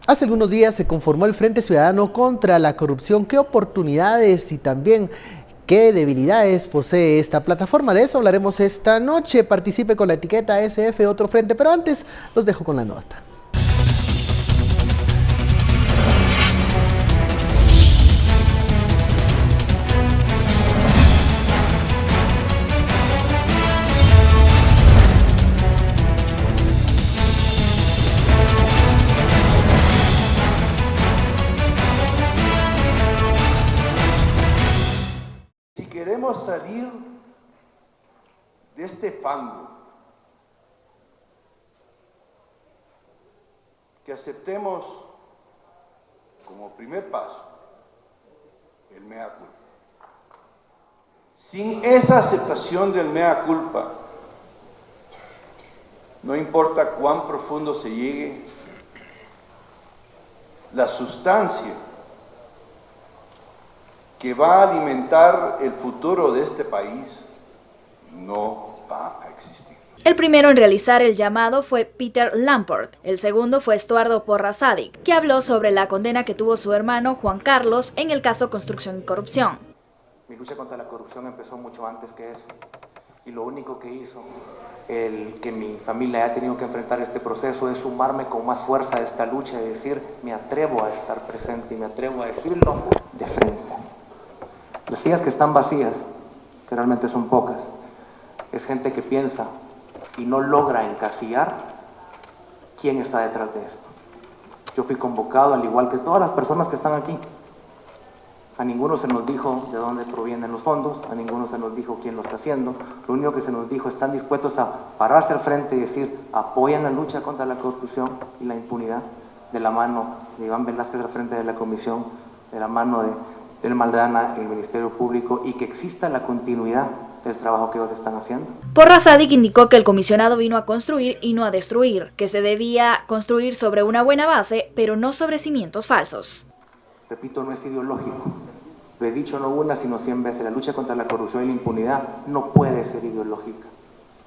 Hace algunos días se conformó el Frente Ciudadano contra la Corrupción. ¿Qué oportunidades y también qué debilidades posee esta plataforma? De eso hablaremos esta noche. Participe con la etiqueta SF Otro Frente, pero antes los dejo con la nota. Si queremos salir de este fango, que aceptemos como primer paso el mea culpa. Sin esa aceptación del mea culpa, no importa cuán profundo se llegue, la sustancia que va a alimentar el futuro de este país no va a existir. El primero en realizar el llamado fue Peter Lamport, el segundo fue Estuardo Porra Sadik, que habló sobre la condena que tuvo su hermano Juan Carlos en el caso Construcción y Corrupción. Mi lucha contra la corrupción empezó mucho antes que eso, y lo único que hizo el que mi familia haya tenido que enfrentar este proceso es sumarme con más fuerza a esta lucha y decir, me atrevo a estar presente y me atrevo a decirlo de frente. Las sillas que están vacías, que realmente son pocas, es gente que piensa y no logra encasillar quién está detrás de esto. Yo fui convocado al igual que todas las personas que están aquí. A ninguno se nos dijo de dónde provienen los fondos, a ninguno se nos dijo quién lo está haciendo. Lo único que se nos dijo, están dispuestos a pararse al frente y decir, apoyan la lucha contra la corrupción y la impunidad, de la mano de Iván Velázquez al frente de la comisión, de la mano del Maldana, el Ministerio Público, y que exista la continuidad del trabajo que ellos están haciendo. Porra Sadik indicó que el comisionado vino a construir y no a destruir, que se debía construir sobre una buena base, pero no sobre cimientos falsos. Repito, no es ideológico. Lo he dicho no una, sino 100 veces. La lucha contra la corrupción y la impunidad no puede ser ideológica.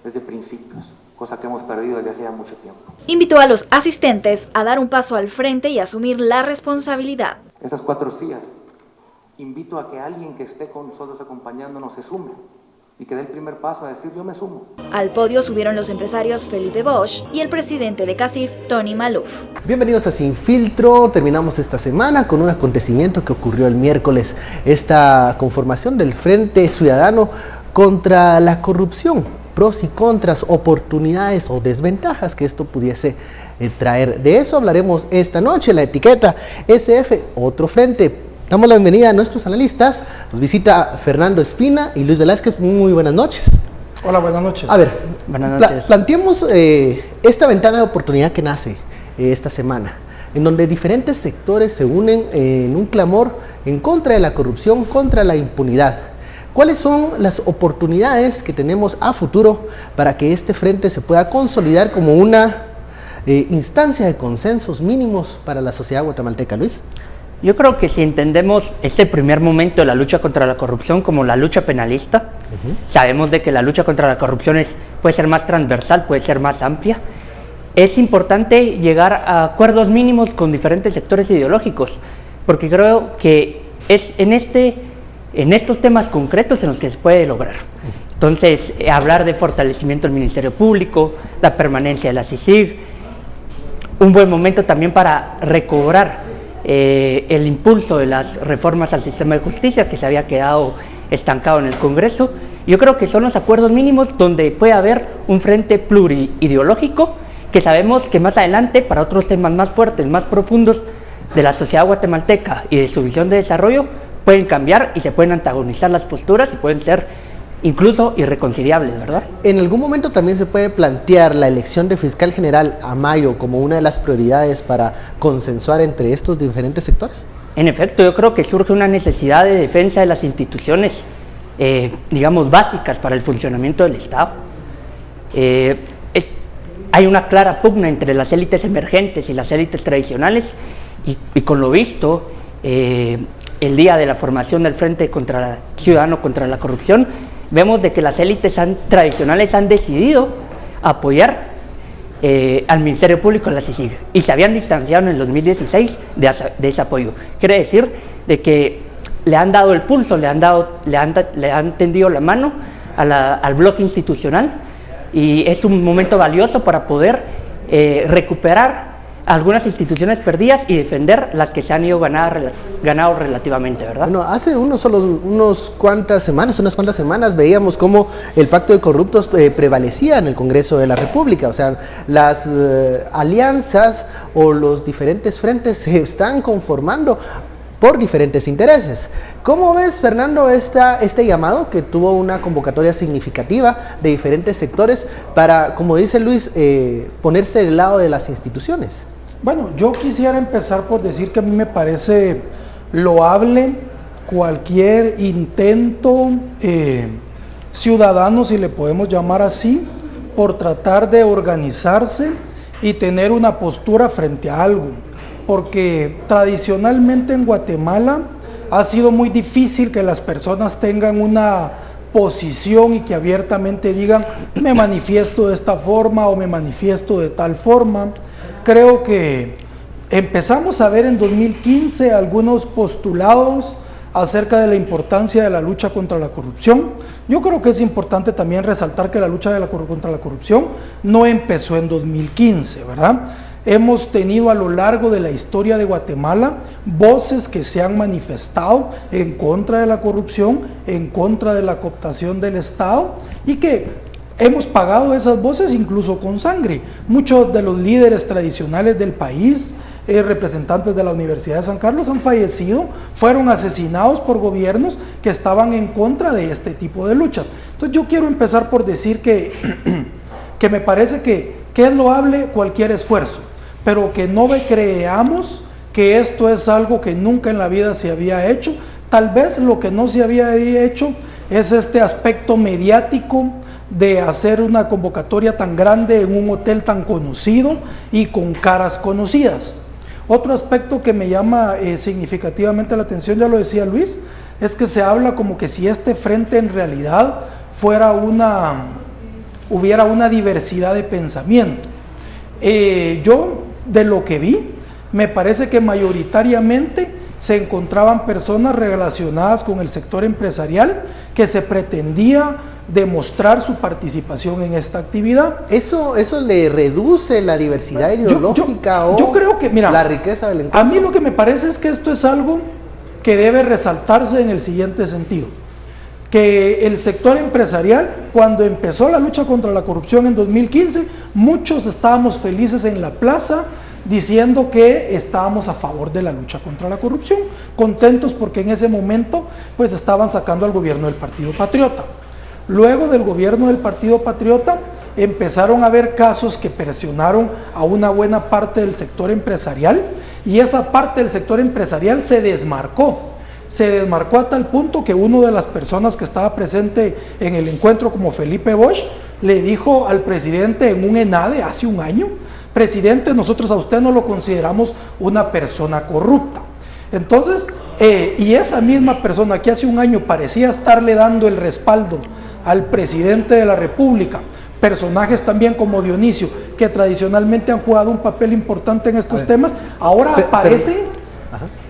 Es de principios, cosa que hemos perdido desde hace ya mucho tiempo. Invitó a los asistentes a dar un paso al frente y asumir la responsabilidad. Esas 4 sillas, invito a que alguien que esté con nosotros acompañándonos se sume y que dé el primer paso a decir, yo me sumo. Al podio subieron los empresarios Felipe Bosch y el presidente de CACIF, Tony Maluf. Bienvenidos a Sin Filtro. Terminamos esta semana con un acontecimiento que ocurrió el miércoles. Esta conformación del Frente Ciudadano contra la Corrupción. Pros y contras, oportunidades o desventajas que esto pudiese traer. De eso hablaremos esta noche. La etiqueta SF Otro Frente. Damos la bienvenida a nuestros analistas. Nos visita Fernando Espina y Luis Velázquez. Muy buenas noches. Hola, buenas noches. A ver, buenas noches. Planteemos esta ventana de oportunidad que nace esta semana, en donde diferentes sectores se unen en un clamor en contra de la corrupción, contra la impunidad. ¿Cuáles son las oportunidades que tenemos a futuro para que este frente se pueda consolidar como una instancia de consensos mínimos para la sociedad guatemalteca, Luis? Yo creo que si entendemos este primer momento de la lucha contra la corrupción como la lucha penalista, sabemos de que la lucha contra la corrupción puede ser más transversal, puede ser más amplia. Es importante llegar a acuerdos mínimos con diferentes sectores ideológicos, porque creo que es en estos temas concretos en los que se puede lograr. Entonces, hablar de fortalecimiento del Ministerio Público, la permanencia de la CICIG, un buen momento también para recobrar el impulso de las reformas al sistema de justicia que se había quedado estancado en el Congreso. Yo creo que son los acuerdos mínimos donde puede haber un frente pluriideológico que sabemos que más adelante para otros temas más fuertes, más profundos de la sociedad guatemalteca y de su visión de desarrollo pueden cambiar y se pueden antagonizar las posturas y pueden ser incluso irreconciliables, ¿verdad? En algún momento también se puede plantear la elección de fiscal general a mayo como una de las prioridades para consensuar entre estos diferentes sectores. En efecto, yo creo que surge una necesidad de defensa de las instituciones, digamos, básicas para el funcionamiento del Estado. Hay una clara pugna entre las élites emergentes y las élites tradicionales y con lo visto, el día de la formación del Frente Ciudadano contra la Corrupción, vemos de que las élites tradicionales han decidido apoyar al Ministerio Público, a la CICIG, y se habían distanciado en el 2016 de ese apoyo. Quiere decir de que le han dado el pulso, le han tendido la mano al bloque institucional, y es un momento valioso para poder recuperar algunas instituciones perdidas y defender las que se han ido ganado relativamente, ¿verdad? Bueno, hace unas cuantas semanas veíamos cómo el pacto de corruptos prevalecía en el Congreso de la República. O sea, las alianzas o los diferentes frentes se están conformando por diferentes intereses. ¿Cómo ves, Fernando, este llamado que tuvo una convocatoria significativa de diferentes sectores para, como dice Luis, ponerse del lado de las instituciones? Bueno, yo quisiera empezar por decir que a mí me parece loable cualquier intento ciudadano, si le podemos llamar así, por tratar de organizarse y tener una postura frente a algo. Porque tradicionalmente en Guatemala ha sido muy difícil que las personas tengan una posición y que abiertamente digan, me manifiesto de esta forma o me manifiesto de tal forma. Creo que empezamos a ver en 2015 algunos postulados acerca de la importancia de la lucha contra la corrupción. Yo creo que es importante también resaltar que la lucha contra la corrupción no empezó en 2015, ¿verdad? Hemos tenido a lo largo de la historia de Guatemala voces que se han manifestado en contra de la corrupción, en contra de la cooptación del Estado, y que hemos pagado esas voces incluso con sangre. Muchos de los líderes tradicionales del país, representantes de la Universidad de San Carlos, han fallecido, fueron asesinados por gobiernos que estaban en contra de este tipo de luchas. Entonces yo quiero empezar por decir que me parece que es loable cualquier esfuerzo, pero que no creamos que esto es algo que nunca en la vida se había hecho. Tal vez lo que no se había hecho es este aspecto mediático de hacer una convocatoria tan grande en un hotel tan conocido y con caras conocidas. Otro aspecto que me llama significativamente la atención, ya lo decía Luis, es que se habla como que si este frente en realidad hubiera una diversidad de pensamiento. Yo, de lo que vi, me parece que mayoritariamente se encontraban personas relacionadas con el sector empresarial que se pretendía demostrar su participación en esta actividad. ¿Eso le reduce la diversidad ideológica yo creo que, mira, la riqueza del encuentro? A mí lo que me parece es que esto es algo que debe resaltarse en el siguiente sentido. Que el sector empresarial, cuando empezó la lucha contra la corrupción en 2015, muchos estábamos felices en la plaza diciendo que estábamos a favor de la lucha contra la corrupción, contentos porque en ese momento pues estaban sacando al gobierno del Partido Patriota. Luego del gobierno del Partido Patriota empezaron a haber casos que presionaron a una buena parte del sector empresarial, y esa parte del sector empresarial se desmarcó a tal punto que una de las personas que estaba presente en el encuentro, como Felipe Bosch, le dijo al presidente en un ENADE hace un año: presidente, nosotros a usted no lo consideramos una persona corrupta. Entonces, y esa misma persona que hace un año parecía estarle dando el respaldo al presidente de la República, personajes también como Dionisio, que tradicionalmente han jugado un papel importante en estos temas, ahora aparecen,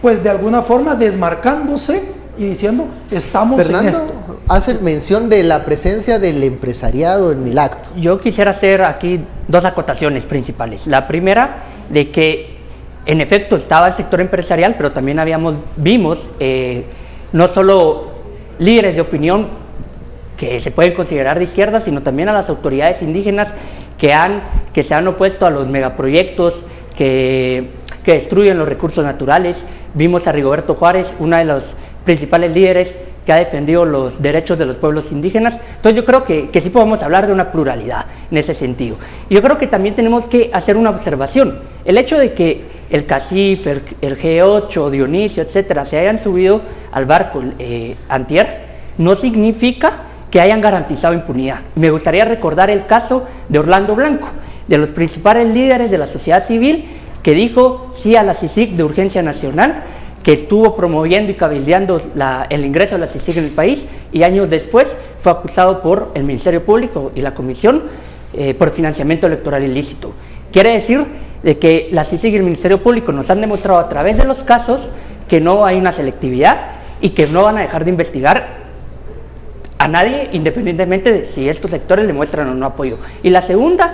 pues de alguna forma desmarcándose y diciendo, estamos en esto. Hace mención de la presencia del empresariado en el acto. Yo quisiera hacer aquí dos acotaciones principales. La primera, de que en efecto estaba el sector empresarial, pero también vimos no solo líderes de opinión que se pueden considerar de izquierda, sino también a las autoridades indígenas que se han opuesto a los megaproyectos que destruyen los recursos naturales. Vimos a Rigoberto Juárez, uno de los principales líderes que ha defendido los derechos de los pueblos indígenas. Entonces yo creo que sí podemos hablar de una pluralidad en ese sentido. Y yo creo que también tenemos que hacer una observación. El hecho de que el CACIF, el G8, Dionisio, etcétera, se hayan subido al barco antier, no significa que hayan garantizado impunidad. Me gustaría recordar el caso de Orlando Blanco, de los principales líderes de la sociedad civil, que dijo sí a la CICIG de urgencia nacional, que estuvo promoviendo y cabildeando el ingreso de la CICIG en el país, y años después fue acusado por el Ministerio Público y la Comisión por financiamiento electoral ilícito. Quiere decir de que la CICIG y el Ministerio Público nos han demostrado a través de los casos que no hay una selectividad y que no van a dejar de investigar a nadie, independientemente de si estos sectores le muestran o no apoyo. Y la segunda,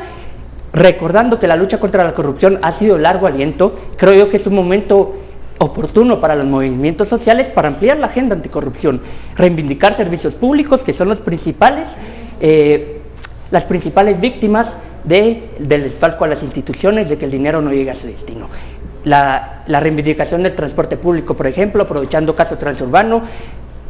recordando que la lucha contra la corrupción ha sido largo aliento, creo yo que es un momento oportuno para los movimientos sociales para ampliar la agenda anticorrupción, reivindicar servicios públicos que son las principales víctimas del desfalco a las instituciones, de que el dinero no llegue a su destino. La reivindicación del transporte público, por ejemplo, aprovechando caso transurbano,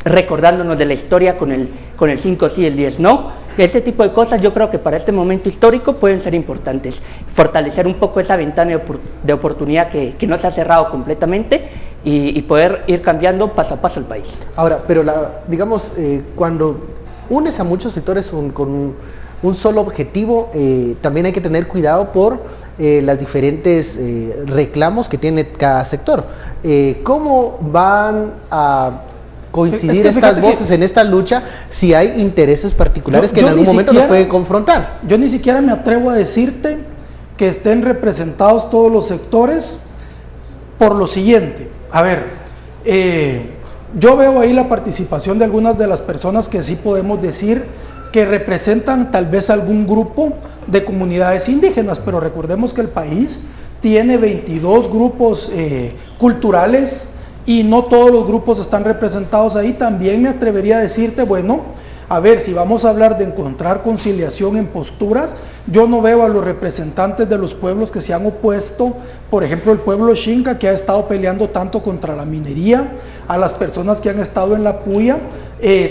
recordándonos de la historia con el 5 sí y el 10 no. Ese tipo de cosas yo creo que para este momento histórico pueden ser importantes. Fortalecer un poco esa ventana de oportunidad que no se ha cerrado completamente y poder ir cambiando paso a paso el país. Ahora, pero digamos, cuando unes a muchos sectores con un solo objetivo, también hay que tener cuidado por los diferentes reclamos que tiene cada sector. ¿Cómo van a coincidir estas voces en esta lucha si hay intereses particulares que en algún momento nos pueden confrontar? Yo ni siquiera me atrevo a decirte que estén representados todos los sectores por lo siguiente. A ver, yo veo ahí la participación de algunas de las personas que sí podemos decir que representan tal vez algún grupo de comunidades indígenas, pero recordemos que el país tiene 22 grupos culturales y no todos los grupos están representados ahí. También me atrevería a decirte, bueno, a ver, si vamos a hablar de encontrar conciliación en posturas, yo no veo a los representantes de los pueblos que se han opuesto, por ejemplo el pueblo Xinca, que ha estado peleando tanto contra la minería, a las personas que han estado en la puya,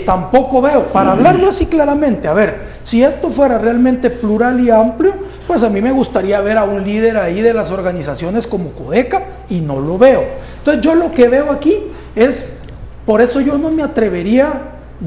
tampoco veo, para hablarlo así claramente, a ver, si esto fuera realmente plural y amplio, pues a mí me gustaría ver a un líder ahí de las organizaciones como Codeca, y no lo veo. Entonces yo lo que veo aquí es, por eso yo no me atrevería,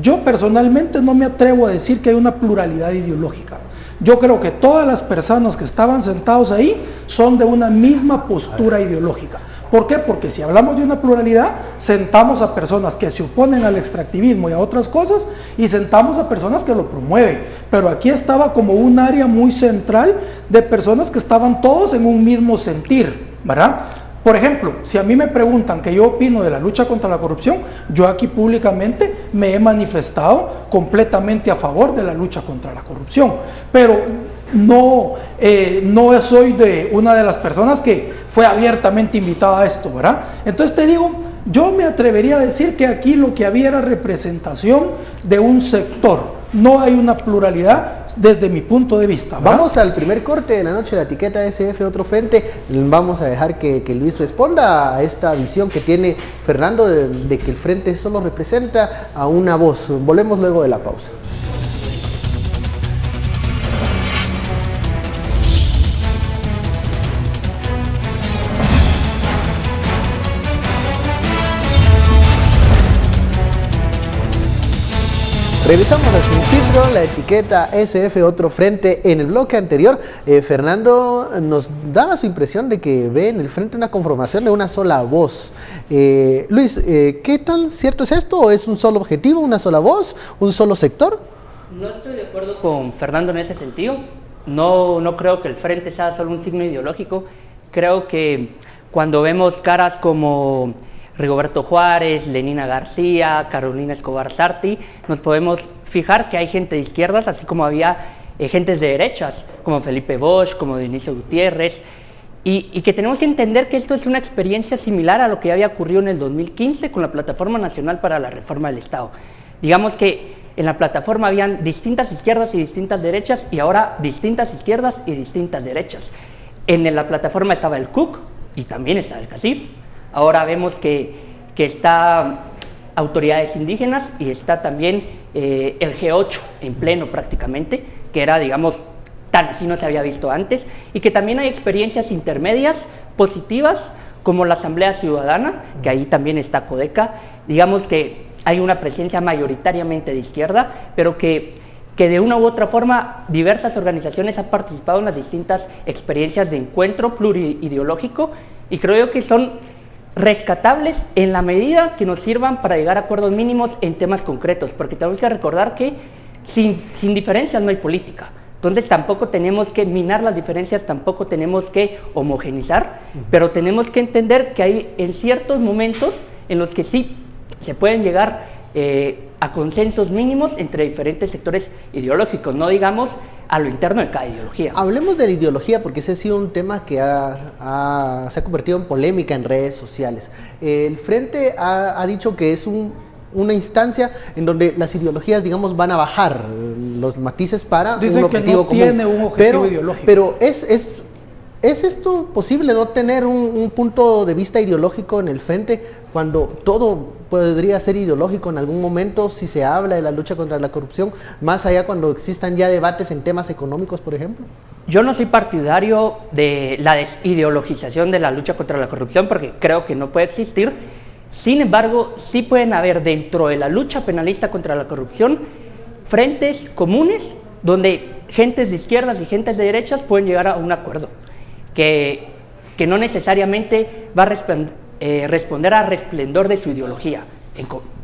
yo personalmente no me atrevo a decir que hay una pluralidad ideológica. Yo creo que todas las personas que estaban sentados ahí son de una misma postura ideológica. ¿Por qué? Porque si hablamos de una pluralidad, sentamos a personas que se oponen al extractivismo y a otras cosas, y sentamos a personas que lo promueven. Pero aquí estaba como un área muy central de personas que estaban todos en un mismo sentir, ¿verdad? Por ejemplo, si a mí me preguntan qué yo opino de la lucha contra la corrupción, yo aquí públicamente me he manifestado completamente a favor de la lucha contra la corrupción, pero no soy de una de las personas que fue abiertamente invitada a esto, ¿verdad? Entonces te digo, yo me atrevería a decir que aquí lo que había era representación de un sector. No hay una pluralidad desde mi punto de vista, ¿verdad? Vamos al primer corte de la noche de la etiqueta SF Otro Frente. Vamos a dejar que Luis responda a esta visión que tiene Fernando de que el frente solo representa a una voz. Volvemos luego de la pausa. Revisamos a Sin Filtro, la etiqueta SF Otro Frente. En el bloque anterior, Fernando nos daba su impresión de que ve en el frente una conformación de una sola voz. Luis, ¿qué tan cierto es esto? ¿O es un solo objetivo, una sola voz, un solo sector? No estoy de acuerdo con Fernando en ese sentido. No creo que el frente sea solo un signo ideológico. Creo que cuando vemos caras como Rigoberto Juárez, Lenina García, Carolina Escobar Sarti, nos podemos fijar que hay gente de izquierdas, así como había gentes de derechas, como Felipe Bosch, como Dionisio Gutiérrez, y que tenemos que entender que esto es una experiencia similar a lo que había ocurrido en el 2015 con la Plataforma Nacional para la Reforma del Estado. Digamos que en la plataforma habían distintas izquierdas y distintas derechas, y ahora distintas izquierdas y distintas derechas. En la plataforma estaba el CUC y también está el CACIF. Ahora vemos que está autoridades indígenas y está también el G8 en pleno prácticamente, que era, digamos, tan así no se había visto antes, y que también hay experiencias intermedias positivas como la Asamblea Ciudadana, que ahí también está Codeca. Digamos que hay una presencia mayoritariamente de izquierda, pero que de una u otra forma diversas organizaciones han participado en las distintas experiencias de encuentro pluriideológico, y creo yo que son rescatables en la medida que nos sirvan para llegar a acuerdos mínimos en temas concretos, porque tenemos que recordar que sin diferencias no hay política. Entonces tampoco tenemos que minar las diferencias, tampoco tenemos que homogenizar, pero tenemos que entender que hay en ciertos momentos en los que sí se pueden llegar a consensos mínimos entre diferentes sectores ideológicos, no digamos a lo interno de cada ideología. Hablemos de la ideología, porque ese ha sido un tema que se ha convertido en polémica en redes sociales. El Frente ha dicho que es una instancia en donde las ideologías, digamos, van a bajar los matices para Dicen un objetivo que no tiene un objetivo ideológico. Pero ¿es esto posible, no tener un punto de vista ideológico en el Frente cuando todo podría ser ideológico en algún momento si se habla de la lucha contra la corrupción, más allá cuando existan ya debates en temas económicos, por ejemplo? Yo no soy partidario de la desideologización de la lucha contra la corrupción porque creo que no puede existir. Sin embargo, sí pueden haber dentro de la lucha penalista contra la corrupción frentes comunes donde gentes de izquierdas y gentes de derechas pueden llegar a un acuerdo que no necesariamente va a responder al resplendor de su ideología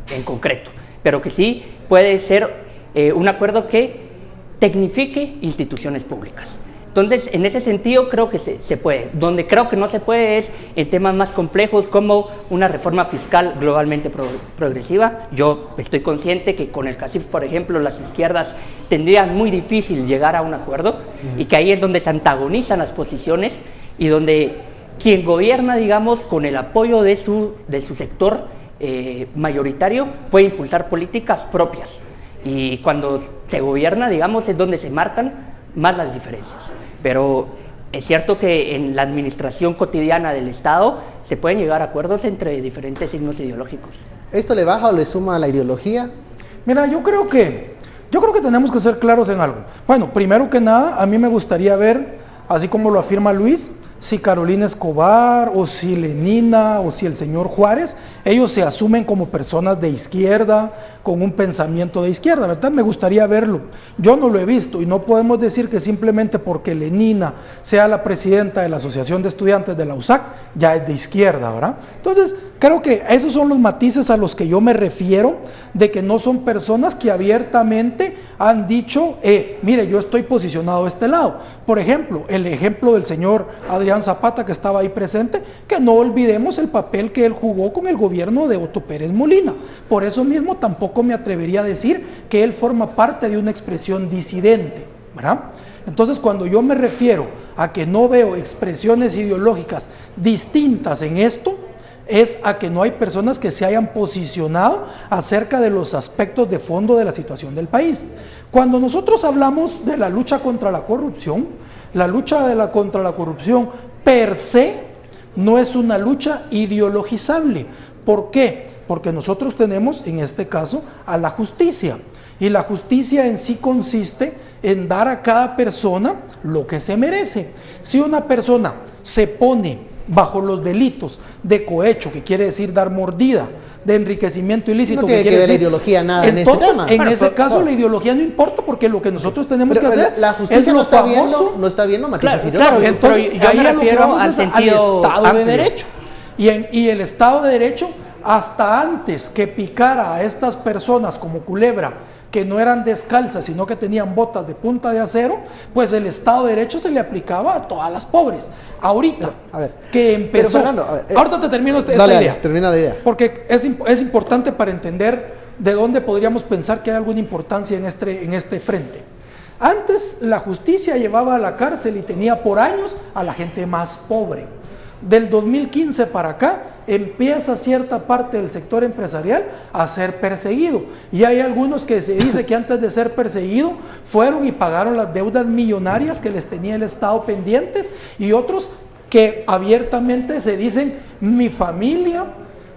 en concreto, pero que sí puede ser un acuerdo que tecnifique instituciones públicas. Entonces, en ese sentido creo que se puede. Donde creo que no se puede es en temas más complejos como una reforma fiscal globalmente progresiva. Yo estoy consciente que con el CACIF, por ejemplo, las izquierdas tendrían muy difícil llegar a un acuerdo y que ahí es donde se antagonizan las posiciones y donde quien gobierna, digamos, con el apoyo de su sector mayoritario puede impulsar políticas propias. Y cuando se gobierna, digamos, es donde se marcan más las diferencias. Pero es cierto que en la administración cotidiana del Estado se pueden llegar a acuerdos entre diferentes signos ideológicos. ¿Esto le baja o le suma a la ideología? Mira, yo creo que tenemos que ser claros en algo. Bueno, primero que nada, a mí me gustaría ver, así como lo afirma Luis, si Carolina Escobar o si Lenina o si el señor Juárez, ellos se asumen como personas de izquierda, con un pensamiento de izquierda, ¿verdad? Me gustaría verlo. Yo no lo he visto y no podemos decir que simplemente porque Lenina sea la presidenta de la Asociación de Estudiantes de la USAC, ya es de izquierda, ¿verdad? Entonces, creo que esos son los matices a los que yo me refiero, de que no son personas que abiertamente han dicho, mire, yo estoy posicionado de este lado. Por ejemplo, el ejemplo del señor Adrián Zapata, que estaba ahí presente, que no olvidemos el papel que él jugó con el gobierno de Otto Pérez Molina. Por eso mismo tampoco me atrevería a decir que él forma parte de una expresión disidente, ¿verdad? Entonces, cuando yo me refiero a que no veo expresiones ideológicas distintas en esto, es a que no hay personas que se hayan posicionado acerca de los aspectos de fondo de la situación del país. Cuando nosotros hablamos de la lucha contra la corrupción, la lucha contra la corrupción per se no es una lucha ideologizable. ¿Por qué? Porque nosotros tenemos en este caso a la justicia, y la justicia en sí consiste en dar a cada persona lo que se merece. Si una persona se pone bajo los delitos de cohecho, que quiere decir dar mordida, de enriquecimiento ilícito, no tiene que quiere ver decir la ideología nada entonces, en ese tema. en ese caso la ideología no importa, porque lo que nosotros tenemos que hacer la justicia es lo famoso. no está viendo matices Claro, ideológicos. Entonces, pero yo ahí me a lo que refiero vamos al es al sentido Estado amplio. de Derecho. Y el Estado de Derecho, hasta antes que picara a estas personas como culebra, que no eran descalzas, sino que tenían botas de punta de acero, pues el Estado de Derecho se le aplicaba a todas las pobres. Ahorita, a ver, que empezó... Fernando, a ver, ahorita te termino esta dale, idea. Termina la idea. Porque es importante para entender de dónde podríamos pensar que hay alguna importancia en este frente. Antes, la justicia llevaba a la cárcel y tenía por años a la gente más pobre. Del 2015 para acá, empieza cierta parte del sector empresarial a ser perseguido. Y hay algunos que se dice que antes de ser perseguido fueron y pagaron las deudas millonarias que les tenía el Estado pendientes, y otros que abiertamente se dicen: mi familia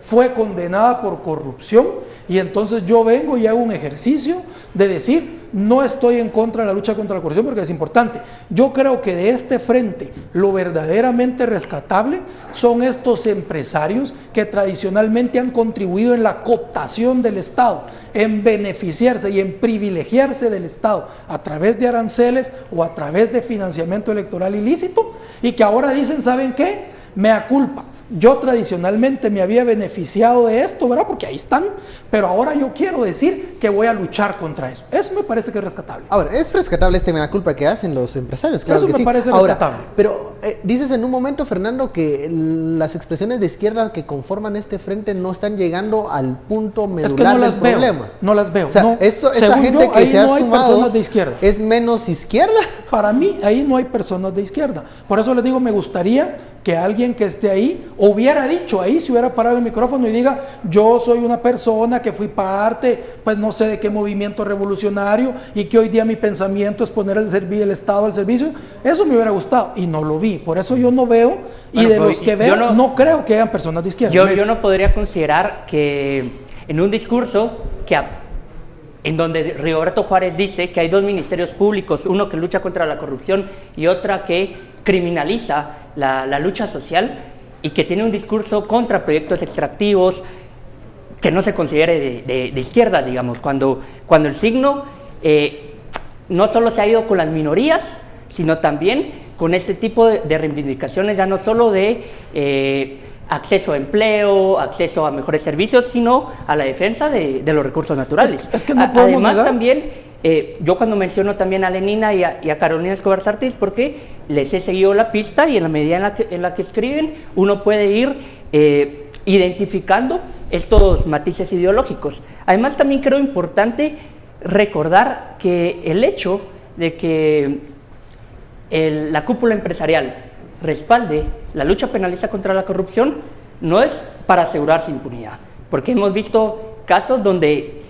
fue condenada por corrupción, y entonces yo vengo y hago un ejercicio de decir: no estoy en contra de la lucha contra la corrupción, porque es importante. Yo creo que de este frente lo verdaderamente rescatable son estos empresarios que tradicionalmente han contribuido en la cooptación del Estado, en beneficiarse y en privilegiarse del Estado a través de aranceles o a través de financiamiento electoral ilícito, y que ahora dicen: ¿saben qué? Mea culpa, yo tradicionalmente me había beneficiado de esto, ¿verdad? Porque ahí están, pero ahora yo quiero decir que voy a luchar contra eso. Eso me parece que es rescatable. Ahora, es rescatable este mea culpa que hacen los empresarios, claro Eso que me sí. parece Ahora, rescatable. pero dices en un momento, Fernando, que las expresiones de izquierda que conforman este frente no están llegando al punto medular Es que no del las veo, problema. no las veo. O sea, No, esta según gente yo, que ahí se ha no hay sumado personas de izquierda. ¿es menos izquierda? Para mí, ahí no hay personas de izquierda. Por eso les digo, me gustaría que alguien que esté ahí hubiera dicho ahí, si hubiera parado el micrófono y diga, yo soy una persona que fui parte, pues no sé de qué movimiento revolucionario y que hoy día mi pensamiento es poner el Estado al servicio. Eso me hubiera gustado y no lo vi. Por eso yo no veo, y Bueno, de los que veo, no creo que hayan personas de izquierda. Yo no podría considerar que en un discurso en donde Rigoberto Juárez dice que hay dos ministerios públicos, uno que lucha contra la corrupción y otra que criminaliza la lucha social, y que tiene un discurso contra proyectos extractivos, que no se considere de izquierda, digamos, cuando el signo no solo se ha ido con las minorías, sino también con este tipo de reivindicaciones, ya no solo de acceso a empleo, acceso a mejores servicios, sino a la defensa de los recursos naturales. Es que no podemos Además, negar. también, yo cuando menciono también a Lenina y a Carolina Escobar Sartí es porque les he seguido la pista, y en la medida en la que escriben, uno puede ir identificando estos matices ideológicos. Además, también creo importante recordar que el hecho de que la cúpula empresarial respalde la lucha penalista contra la corrupción no es para asegurarse impunidad, porque hemos visto casos donde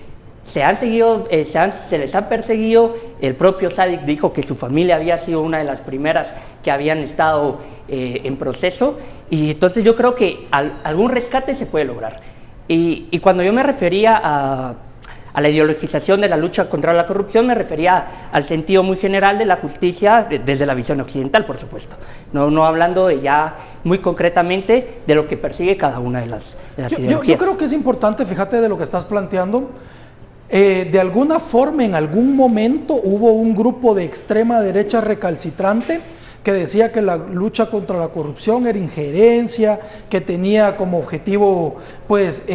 se les ha perseguido. El propio Sadik dijo que su familia había sido una de las primeras que habían estado en proceso, y entonces yo creo que algún rescate se puede lograr. Y cuando yo me refería a la ideologización de la lucha contra la corrupción, me refería al sentido muy general de la justicia desde la visión occidental, por supuesto, no hablando ya muy concretamente de lo que persigue cada una de las ideologías. Yo creo que es importante, fíjate de lo que estás planteando. De alguna forma, en algún momento hubo un grupo de extrema derecha recalcitrante que decía que la lucha contra la corrupción era injerencia, que tenía como objetivo pues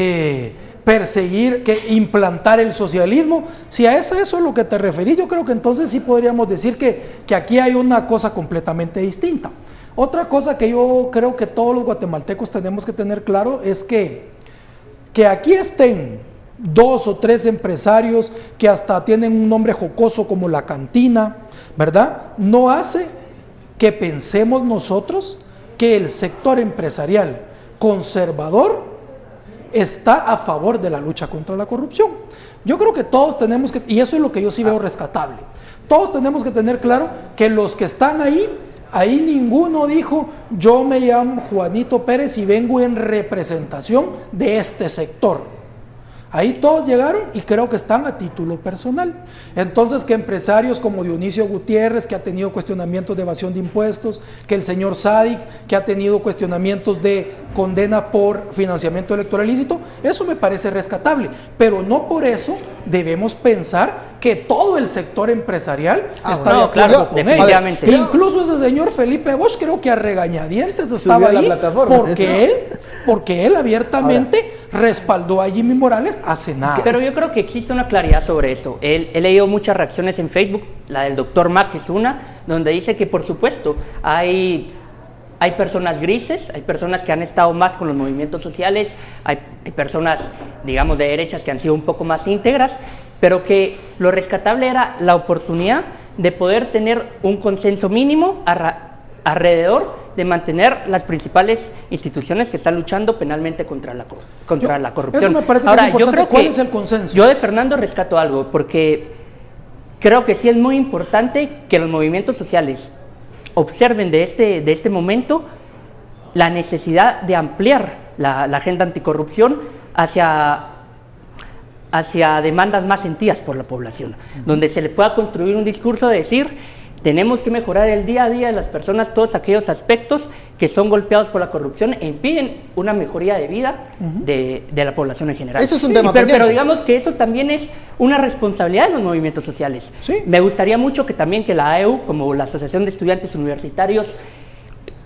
perseguir, implantar el socialismo. Si a eso es lo que te referí, yo creo que entonces sí podríamos decir que aquí hay una cosa completamente distinta. Otra cosa que yo creo que todos los guatemaltecos tenemos que tener claro es que aquí estén 2 o 3 empresarios que hasta tienen un nombre jocoso como La Cantina, ¿verdad? No hace que pensemos nosotros que el sector empresarial conservador está a favor de la lucha contra la corrupción. Yo creo que todos tenemos que, y eso es lo que yo sí veo rescatable, todos tenemos que tener claro que los que están ahí ninguno dijo, yo me llamo Juanito Pérez y vengo en representación de este sector. Ahí todos llegaron y creo que están a título personal. Entonces, que empresarios como Dionisio Gutiérrez, que ha tenido cuestionamientos de evasión de impuestos, que el señor Sadik, que ha tenido cuestionamientos de condena por financiamiento electoral ilícito, eso me parece rescatable. Pero no por eso debemos pensar que todo el sector empresarial está de acuerdo con definitivamente. ello. Incluso ese señor Felipe Bosch creo que a regañadientes estaba ahí porque él abiertamente respaldó a Jimmy Morales hace nada. Pero yo creo que existe una claridad sobre eso. He leído muchas reacciones en Facebook, la del doctor Mac es una, donde dice que por supuesto hay personas grises, hay personas que han estado más con los movimientos sociales, hay personas, digamos, de derechas que han sido un poco más íntegras, pero que lo rescatable era la oportunidad de poder tener un consenso mínimo alrededor de mantener las principales instituciones que están luchando penalmente contra la corrupción. Eso me parece Ahora, que es importante. ¿cuál es el consenso? Yo de Fernando rescato algo, porque creo que sí es muy importante que los movimientos sociales observen de este momento la necesidad de ampliar la agenda anticorrupción hacia demandas más sentidas por la población, donde se le pueda construir un discurso de decir, tenemos que mejorar el día a día de las personas, todos aquellos aspectos que son golpeados por la corrupción e impiden una mejoría de vida de la población en general. Eso es un tema pero digamos que eso también es una responsabilidad de los movimientos sociales. Sí. Me gustaría mucho que también que la AEU, como la Asociación de Estudiantes Universitarios,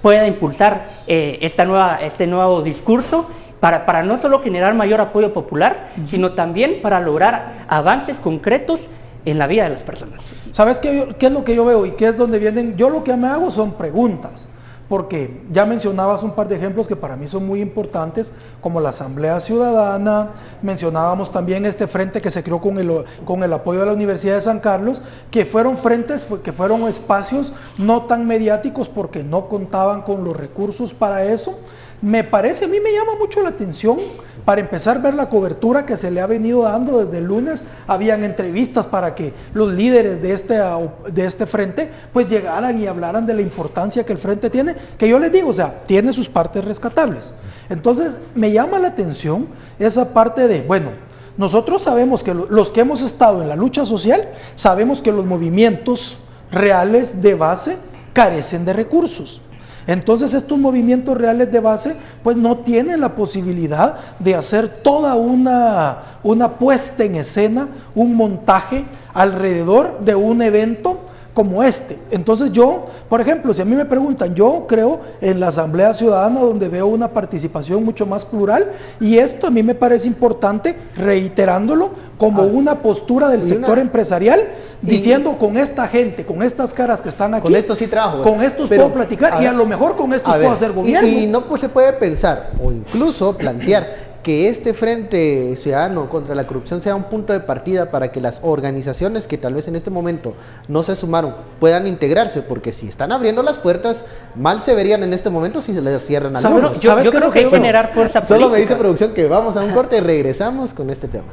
pueda impulsar este nuevo discurso para no solo generar mayor apoyo popular, sino también para lograr avances concretos en la vida de las personas. ¿Sabes qué es lo que yo veo y qué es donde vienen? Yo lo que me hago son preguntas, porque ya mencionabas un par de ejemplos que para mí son muy importantes, como la Asamblea Ciudadana, mencionábamos también este frente que se creó con el apoyo de la Universidad de San Carlos, que fueron frentes, que fueron espacios no tan mediáticos porque no contaban con los recursos para eso. Me parece, a mí me llama mucho la atención, para empezar, ver la cobertura que se le ha venido dando desde el lunes. Habían entrevistas para que los líderes de este frente pues llegaran y hablaran de la importancia que el frente tiene, que yo les digo, o sea, tiene sus partes rescatables. Entonces, me llama la atención esa parte de, bueno, nosotros sabemos que los que hemos estado en la lucha social, sabemos que los movimientos reales de base carecen de recursos. Entonces estos movimientos reales de base pues no tienen la posibilidad de hacer toda una puesta en escena, un montaje alrededor de un evento como este. Entonces yo, por ejemplo, si a mí me preguntan, yo creo en la Asamblea Ciudadana, donde veo una participación mucho más plural, y esto a mí me parece importante, reiterándolo, como una postura del sector empresarial, diciendo, con esta gente, con estas caras que están aquí, con estos sí trabajo, con estos puedo platicar, y a lo mejor con estos puedo hacer gobierno. Y no pues, se puede pensar, o incluso plantear, que este Frente Ciudadano contra la Corrupción sea un punto de partida para que las organizaciones que tal vez en este momento no se sumaron puedan integrarse, porque si están abriendo las puertas, mal se verían en este momento si se les cierran a algunos. Yo creo que generar fuerza política. Solo me dice producción que vamos a un corte y regresamos con este tema.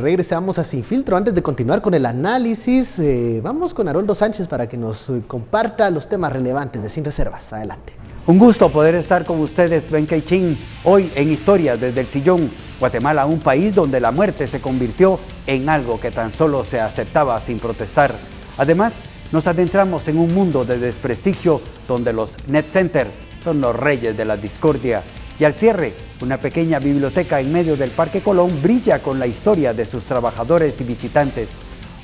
Regresamos a Sin Filtro. Antes de continuar con el análisis, vamos con Haroldo Sánchez para que nos comparta los temas relevantes de Sin Reservas. Adelante. Un gusto poder estar con ustedes, Ben Keichin, hoy en Historias desde el Sillón. Guatemala, un país donde la muerte se convirtió en algo que tan solo se aceptaba sin protestar. Además, nos adentramos en un mundo de desprestigio donde los net center son los reyes de la discordia. Y al cierre, una pequeña biblioteca en medio del Parque Colón brilla con la historia de sus trabajadores y visitantes.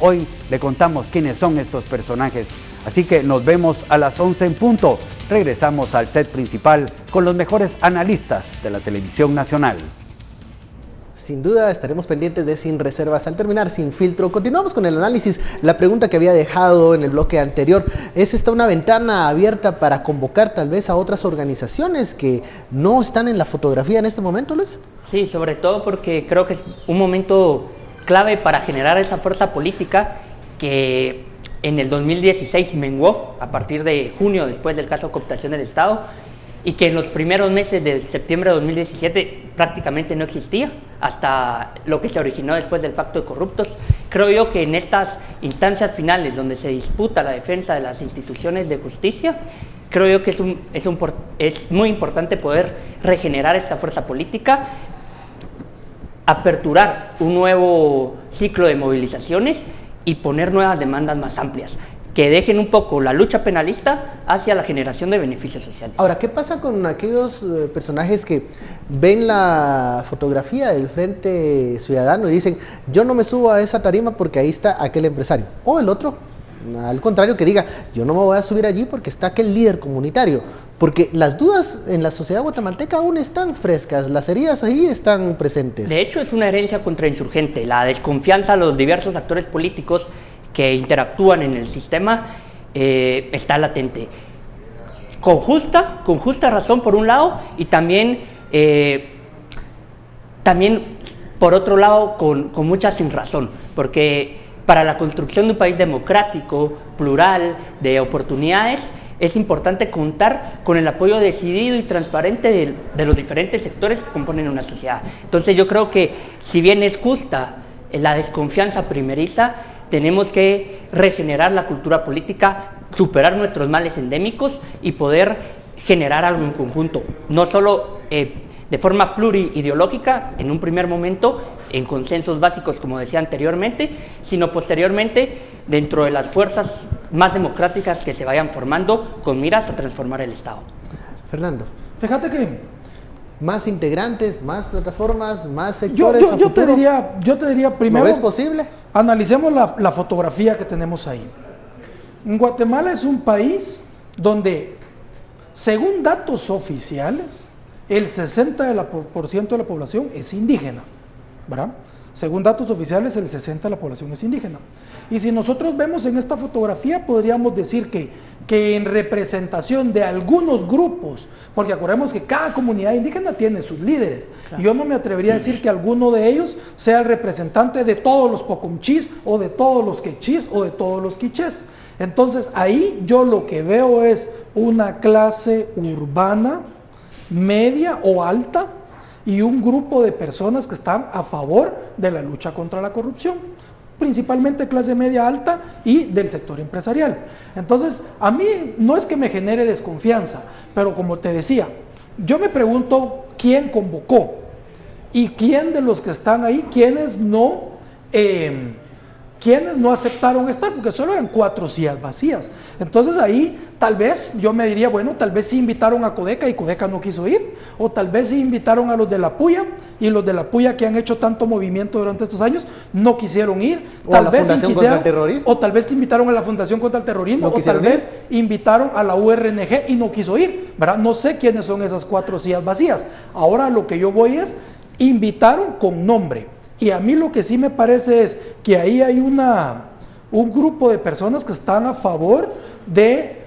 Hoy le contamos quiénes son estos personajes, así que nos vemos a las 11 en punto. Regresamos al set principal con los mejores analistas de la televisión nacional. Sin duda estaremos pendientes de Sin Reservas al terminar Sin Filtro. Continuamos con el análisis. La pregunta que había dejado en el bloque anterior, ¿es esta una ventana abierta para convocar tal vez a otras organizaciones que no están en la fotografía en este momento, Luis? Sí, sobre todo porque creo que es un momento clave para generar esa fuerza política que en el 2016 menguó a partir de junio, después del caso de cooptación del Estado, y que en los primeros meses de septiembre de 2017 prácticamente no existía, hasta lo que se originó después del Pacto de Corruptos. Creo yo que en estas instancias finales donde se disputa la defensa de las instituciones de justicia, creo yo que es muy importante poder regenerar esta fuerza política, aperturar un nuevo ciclo de movilizaciones y poner nuevas demandas más amplias, que dejen un poco la lucha penalista hacia la generación de beneficios sociales. Ahora, ¿qué pasa con aquellos personajes que ven la fotografía del Frente Ciudadano y dicen, yo no me subo a esa tarima porque ahí está aquel empresario? O el otro, al contrario, que diga, yo no me voy a subir allí porque está aquel líder comunitario. Porque las dudas en la sociedad guatemalteca aún están frescas, las heridas ahí están presentes. De hecho, es una herencia contrainsurgente, la desconfianza a los diversos actores políticos que interactúan en el sistema está latente. Con justa razón por un lado, y también por otro lado con mucha sinrazón, porque para la construcción de un país democrático, plural, de oportunidades, es importante contar con el apoyo decidido y transparente de los diferentes sectores que componen una sociedad. Entonces yo creo que si bien es justa la desconfianza primeriza, tenemos que regenerar la cultura política, superar nuestros males endémicos y poder generar algo en conjunto, no solo de forma pluriideológica en un primer momento, en consensos básicos como decía anteriormente, sino posteriormente dentro de las fuerzas más democráticas que se vayan formando con miras a transformar el Estado. Fernando. Fíjate que ¿Más integrantes, más plataformas, más sectores? yo te diría primero, ¿Lo ves posible? analicemos la fotografía que tenemos ahí. Guatemala es un país donde, según datos oficiales, el 60% de la población es indígena, ¿verdad? Según datos oficiales, el 60% de la población es indígena. Y si nosotros vemos en esta fotografía, podríamos decir que en representación de algunos grupos, porque acordemos que cada comunidad indígena tiene sus líderes, claro. Y yo no me atrevería a decir que alguno de ellos sea el representante de todos los pocumchis, o de todos los quechís, o de todos los quichés. Entonces ahí yo lo que veo es una clase urbana, media o alta, y un grupo de personas que están a favor de la lucha contra la corrupción, principalmente clase media alta y del sector empresarial. Entonces, a mí no es que me genere desconfianza, pero como te decía, yo me pregunto quién convocó y quién de los que están ahí, quiénes no aceptaron estar, porque solo eran 4 sillas vacías. Entonces ahí tal vez yo me diría, bueno, tal vez sí invitaron a Codeca y Codeca no quiso ir, o tal vez sí invitaron a los de la Puya, y los de la Puya que han hecho tanto movimiento durante estos años no quisieron ir, o tal a la vez Fundación contra el Terrorismo, o tal vez te invitaron a la Fundación contra el Terrorismo, o tal vez invitaron a la URNG y no quiso ir, ¿verdad? No sé quiénes son esas 4 sillas vacías. Ahora lo que yo voy es, invitaron con nombre. Y a mí lo que sí me parece es que ahí hay un grupo de personas que están a favor de,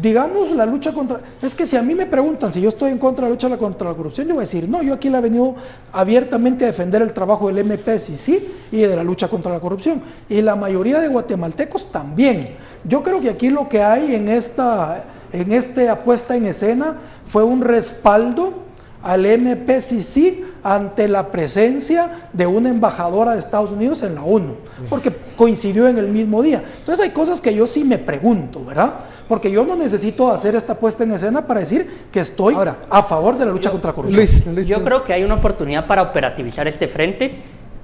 digamos, la lucha contra... Es que si a mí me preguntan si yo estoy en contra de la lucha contra la corrupción, yo voy a decir, no, yo aquí le he venido abiertamente a defender el trabajo del MPCC y de la lucha contra la corrupción. Y la mayoría de guatemaltecos también. Yo creo que aquí lo que hay en esta puesta en escena fue un respaldo al MPCC ante la presencia de una embajadora de Estados Unidos en la ONU, porque coincidió en el mismo día. Entonces hay cosas que yo sí me pregunto, ¿verdad? Porque yo no necesito hacer esta puesta en escena para decir que estoy a favor de la lucha contra la corrupción. Luis, yo creo que hay una oportunidad para operativizar este frente,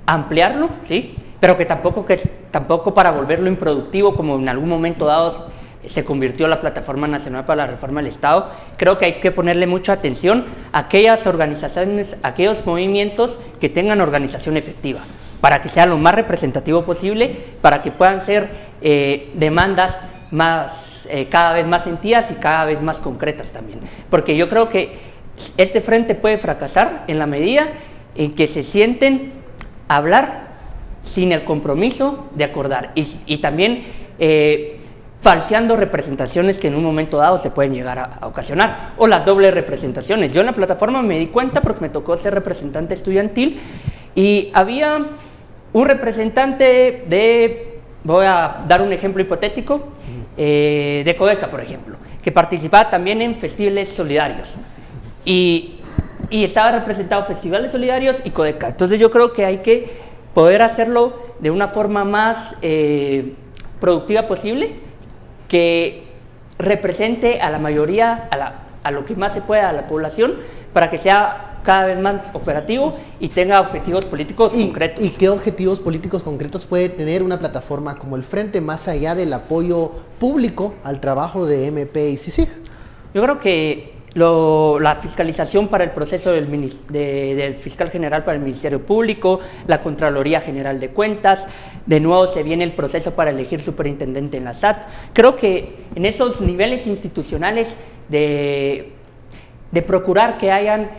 ampliarlo, ¿sí? Pero que tampoco para volverlo improductivo, como en algún momento dado se convirtió la Plataforma Nacional para la Reforma del Estado. Creo que hay que ponerle mucha atención a aquellas organizaciones, a aquellos movimientos que tengan organización efectiva, para que sea lo más representativo posible, para que puedan ser demandas cada vez más sentidas y cada vez más concretas también. Porque yo creo que este frente puede fracasar en la medida en que se sienten a hablar sin el compromiso de acordar y también falseando representaciones que en un momento dado se pueden llegar a ocasionar, o las dobles representaciones. Yo en la plataforma me di cuenta porque me tocó ser representante estudiantil y había un representante voy a dar un ejemplo hipotético, de Codeca, por ejemplo, que participaba también en festivales solidarios y estaba representado festivales solidarios y Codeca. Entonces yo creo que hay que poder hacerlo de una forma más productiva posible, que represente a la mayoría, a lo que más se pueda a la población, para que sea cada vez más operativo y tenga objetivos políticos concretos. ¿Y qué objetivos políticos concretos puede tener una plataforma como el Frente, más allá del apoyo público al trabajo de MP y CICIG? Yo creo que la fiscalización para el proceso del fiscal general para el Ministerio Público, la Contraloría General de Cuentas, de nuevo se viene el proceso para elegir superintendente en la SAT. Creo que en esos niveles institucionales de procurar que hayan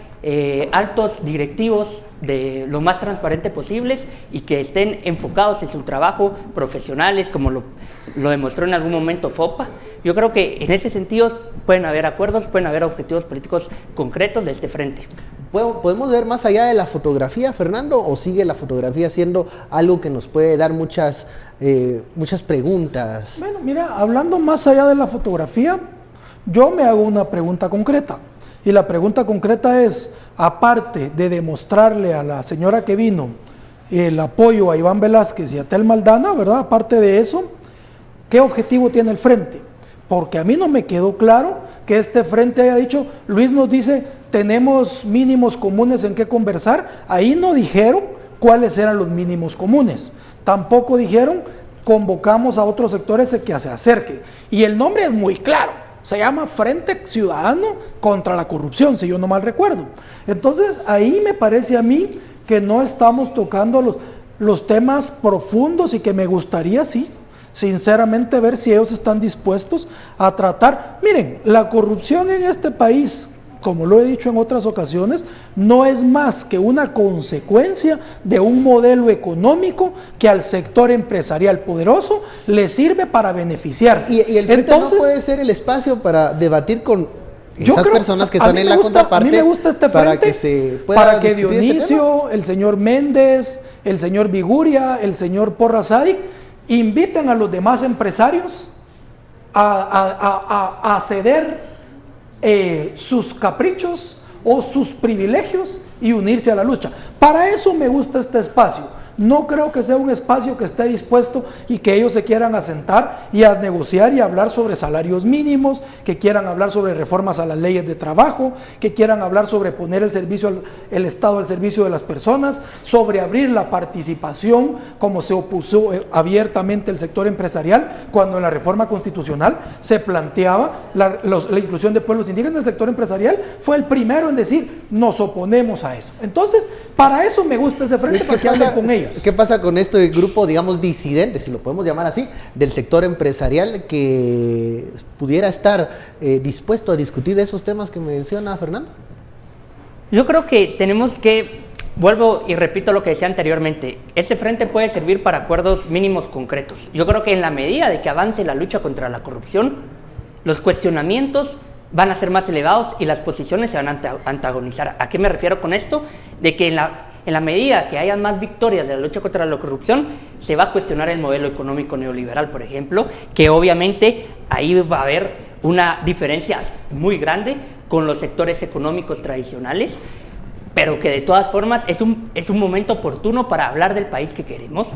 altos directivos de lo más transparente posibles y que estén enfocados en su trabajo, profesionales, como lo demostró en algún momento FOPA. Yo creo que en ese sentido pueden haber acuerdos, pueden haber objetivos políticos concretos de este frente. ¿Podemos ver más allá de la fotografía, Fernando, o sigue la fotografía siendo algo que nos puede dar muchas preguntas? Bueno, mira, hablando más allá de la fotografía, yo me hago una pregunta concreta. Y la pregunta concreta es, aparte de demostrarle a la señora que vino el apoyo a Iván Velázquez y a Tel Maldana, ¿verdad? Aparte de eso, ¿qué objetivo tiene el frente? Porque a mí no me quedó claro que este frente haya dicho, Luis nos dice, tenemos mínimos comunes en qué conversar. Ahí no dijeron cuáles eran los mínimos comunes. Tampoco dijeron convocamos a otros sectores a que se acerquen. Y el nombre es muy claro, se llama Frente Ciudadano contra la Corrupción, si yo no mal recuerdo. Entonces, ahí me parece a mí que no estamos tocando los temas profundos y que me gustaría, sí, sinceramente ver si ellos están dispuestos a tratar. Miren, la corrupción en este país, como lo he dicho en otras ocasiones, no es más que una consecuencia de un modelo económico que al sector empresarial poderoso le sirve para beneficiarse. Y el frente no puede ser el espacio para debatir con esas personas que están en la contraparte. A mí me gusta este frente para que Dionisio, el señor Méndez, el señor Viguria, el señor Porras Sadik inviten a los demás empresarios a ceder sus caprichos o sus privilegios y unirse a la lucha. Para eso me gusta este espacio. No creo que sea un espacio que esté dispuesto y que ellos se quieran asentar y a negociar y hablar sobre salarios mínimos, que quieran hablar sobre reformas a las leyes de trabajo, que quieran hablar sobre poner el Estado al servicio de las personas, sobre abrir la participación, como se opuso abiertamente el sector empresarial, cuando en la reforma constitucional se planteaba la inclusión de pueblos indígenas. El sector empresarial fue el primero en decir, nos oponemos a eso. Entonces, para eso me gusta ese frente, para que hablen con ellos. ¿Qué pasa con este grupo, digamos, disidente, si lo podemos llamar así, del sector empresarial que pudiera estar dispuesto a discutir esos temas que menciona Fernando? Yo creo que tenemos que, vuelvo y repito lo que decía anteriormente, este frente puede servir para acuerdos mínimos concretos. Yo creo que en la medida de que avance la lucha contra la corrupción, los cuestionamientos van a ser más elevados y las posiciones se van a antagonizar. ¿A qué me refiero con esto? De que en la medida que haya más victorias de la lucha contra la corrupción, se va a cuestionar el modelo económico neoliberal, por ejemplo, que obviamente ahí va a haber una diferencia muy grande con los sectores económicos tradicionales, pero que de todas formas es un momento oportuno para hablar del país que queremos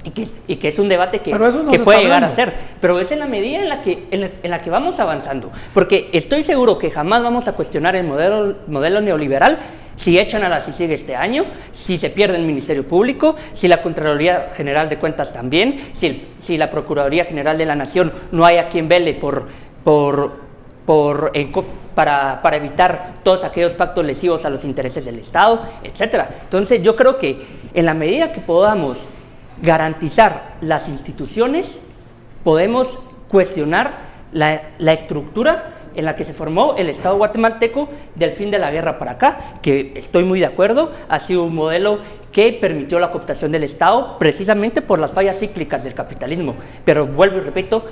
y que es un debate que puede llegar a ser, pero es en la medida en la que vamos avanzando, porque estoy seguro que jamás vamos a cuestionar el modelo neoliberal si echan a la CICIG este año, si se pierde el Ministerio Público, si la Contraloría General de Cuentas también, si la Procuraduría General de la Nación no hay a quien vele para evitar todos aquellos pactos lesivos a los intereses del Estado, etcétera. Entonces yo creo que en la medida que podamos garantizar las instituciones, podemos cuestionar la estructura en la que se formó el Estado guatemalteco del fin de la guerra para acá, que estoy muy de acuerdo, ha sido un modelo que permitió la cooptación del Estado precisamente por las fallas cíclicas del capitalismo. Pero vuelvo y repito,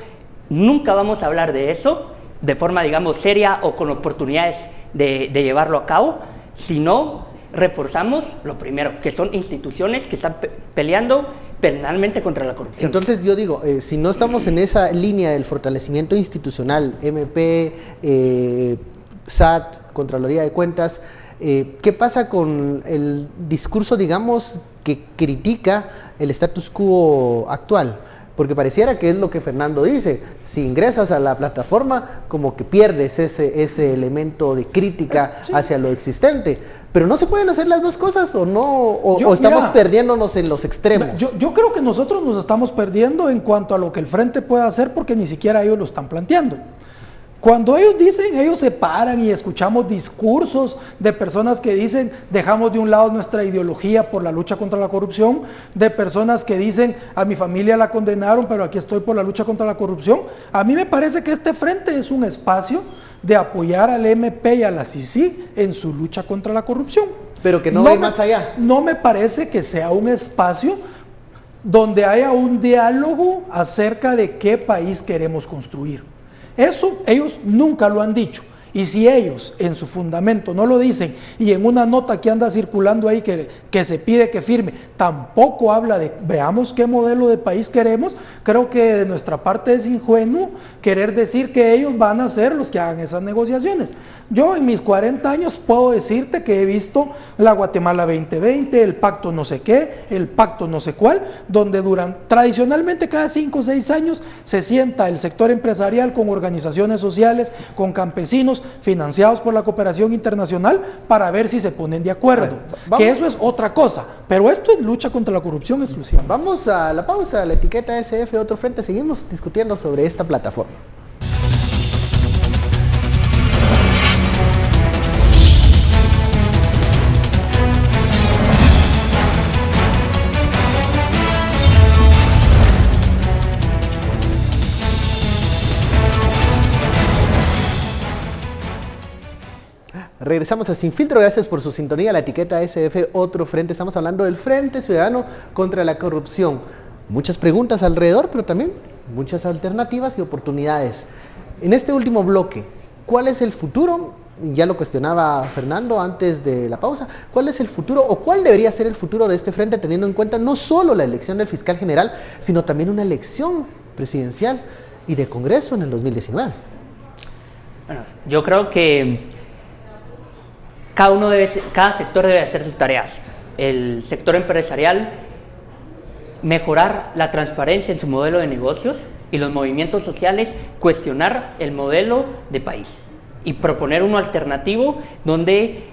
nunca vamos a hablar de eso de forma, digamos, seria o con oportunidades de llevarlo a cabo, si no reforzamos lo primero, que son instituciones que están peleando penalmente contra la corrupción. Entonces yo digo, si no estamos en esa línea del fortalecimiento institucional, MP, SAT, Contraloría de Cuentas, ¿qué pasa con el discurso, digamos, que critica el status quo actual? Porque pareciera que es lo que Fernando dice, si ingresas a la plataforma como que pierdes ese elemento de crítica hacia lo existente, pero no se pueden hacer las dos cosas o no, o estamos perdiéndonos en los extremos. Yo creo que nosotros nos estamos perdiendo en cuanto a lo que el frente puede hacer, porque ni siquiera ellos lo están planteando. Cuando ellos dicen, ellos se paran y escuchamos discursos de personas que dicen, dejamos de un lado nuestra ideología por la lucha contra la corrupción, de personas que dicen, a mi familia la condenaron, pero aquí estoy por la lucha contra la corrupción. A mí me parece que este frente es un espacio de apoyar al MP y a la CICIG en su lucha contra la corrupción. Pero que no ve más allá. No me parece que sea un espacio donde haya un diálogo acerca de qué país queremos construir. Eso ellos nunca lo han dicho. Y si ellos en su fundamento no lo dicen y en una nota que anda circulando ahí que se pide que firme, tampoco habla de veamos qué modelo de país queremos, creo que de nuestra parte es ingenuo querer decir que ellos van a ser los que hagan esas negociaciones. Yo en mis 40 años puedo decirte que he visto la Guatemala 2020, el pacto no sé qué, el pacto no sé cuál, donde tradicionalmente cada 5 o 6 años se sienta el sector empresarial con organizaciones sociales, con campesinos, políticos financiados por la cooperación internacional para ver si se ponen de acuerdo. Que eso es otra cosa, pero esto es lucha contra la corrupción exclusiva. Vamos a la pausa, la etiqueta SF Otro Frente, seguimos discutiendo sobre esta plataforma. Regresamos a Sin Filtro, gracias por su sintonía, la etiqueta SF Otro Frente. Estamos hablando del Frente Ciudadano contra la Corrupción. Muchas preguntas alrededor, pero también muchas alternativas y oportunidades. En este último bloque, ¿cuál es el futuro? Ya lo cuestionaba Fernando antes de la pausa. ¿Cuál es el futuro o cuál debería ser el futuro de este frente, teniendo en cuenta no solo la elección del fiscal general, sino también una elección presidencial y de Congreso en el 2019? Bueno, yo creo que cada sector debe hacer sus tareas. El sector empresarial, mejorar la transparencia en su modelo de negocios, y los movimientos sociales, cuestionar el modelo de país y proponer uno alternativo donde